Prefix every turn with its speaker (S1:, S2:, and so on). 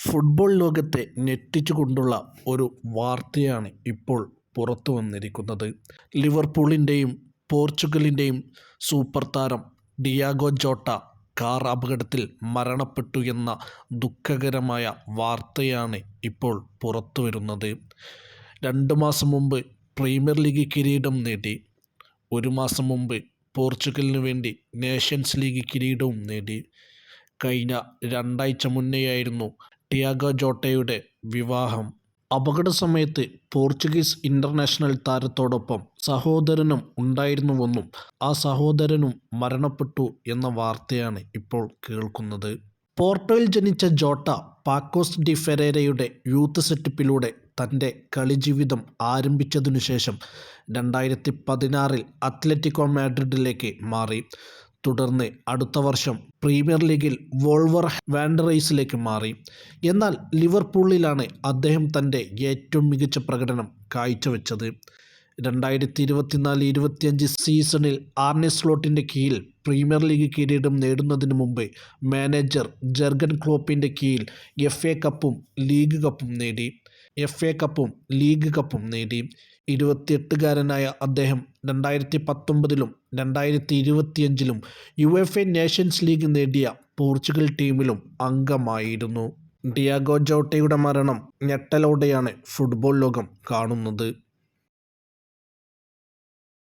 S1: Football ലോകത്തെ ഞെട്ടിച്ചുകൊണ്ടുള്ള ഒരു വാർത്തയാണ് ഇപ്പോൾ പുറത്തു വന്നിരിക്കുന്നത്. ലിവർപൂളിൻ്റെയും പോർച്ചുഗലിൻ്റെയും സൂപ്പർ താരം ഡിയാഗോ ജോട്ട കാർ അപകടത്തിൽ മരണപ്പെട്ടു എന്ന ദുഃഖകരമായ വാർത്തയാണ് ഇപ്പോൾ പുറത്തു വരുന്നത്. 2 മാസം മുമ്പ് പ്രീമിയർ ലീഗ് കിരീടം നേടി. 1 മാസം മുമ്പ് പോർച്ചുഗലിന് വേണ്ടി നേഷൻസ് ലീഗ് കിരീടവും നേടി. കഴിഞ്ഞ 2 ആഴ്ച മുന്നെയായിരുന്നു ഡിയാഗോ ജോട്ടയുടെ വിവാഹം. അപകട സമയത്ത് പോർച്ചുഗീസ് ഇൻ്റർനാഷണൽ താരത്തോടൊപ്പം സഹോദരനും ഉണ്ടായിരുന്നുവെന്നും ആ സഹോദരനും മരണപ്പെട്ടു എന്ന വാർത്തയാണ് ഇപ്പോൾ കേൾക്കുന്നത്. പോർട്ടോയിൽ ജനിച്ച ജോട്ട പാക്കോസ് ഡി ഫെരേരയുടെ യൂത്ത് സെറ്റപ്പിലൂടെ തൻ്റെ കളിജീവിതം ആരംഭിച്ചതിനു ശേഷം 2016 അത്ലറ്റിക്കോ മാഡ്രിഡിലേക്ക് മാറി. തുടർന്ന് അടുത്ത വർഷം പ്രീമിയർ ലീഗിൽ വോൾവർ വാൻഡറേഴ്സിലേക്ക് മാറി. എന്നാൽ ലിവർപൂളിലാണ് അദ്ദേഹം തൻ്റെ ഏറ്റവും മികച്ച പ്രകടനം കാഴ്ചവെച്ചത്. 2024-25 സീസണിൽ ആർനെ സ്ലോട്ടിൻ്റെ കീഴിൽ പ്രീമിയർ ലീഗ് കിരീടം നേടുന്നതിന് മുമ്പ് മാനേജർ ജർഗൻ ക്ലോപ്പിൻ്റെ കീഴിൽ FA കപ്പും ലീഗ് കപ്പും നേടി. 28-കാരനായ അദ്ദേഹം 2019-ലും 2025-ലും UEFA നേഷൻസ് ലീഗ് നേടിയ പോർച്ചുഗൽ ടീമിലും അംഗമായിരുന്നു. ഡിയാഗോ ജോട്ടയുടെ മരണം ഞെട്ടലോടെയാണ് ഫുട്ബോൾ ലോകം കാണുന്നത്.